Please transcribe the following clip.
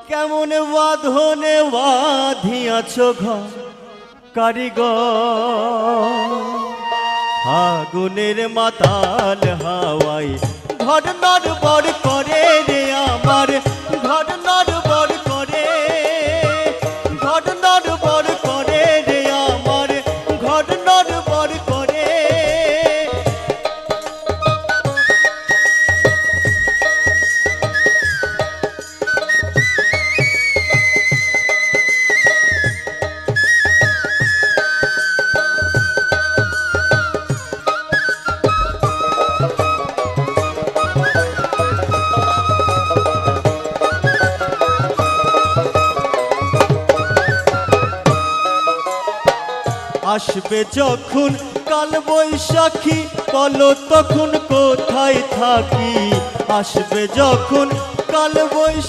কেমন বাঁধনে বাঁধিয়াছ ঘর কারিগর, আগুনের মাতাল হাওয়ায় ঘর নড়বড় করে রে আমার, ঘর নড়বড় করে, ঘর নড়বড় করে রে আমার, ঘর নড়বড় করে। আসবে যখন কাল বৈশাখী বলো তখন কোথায় থাকি, আসবে যখন কাল বৈশাখী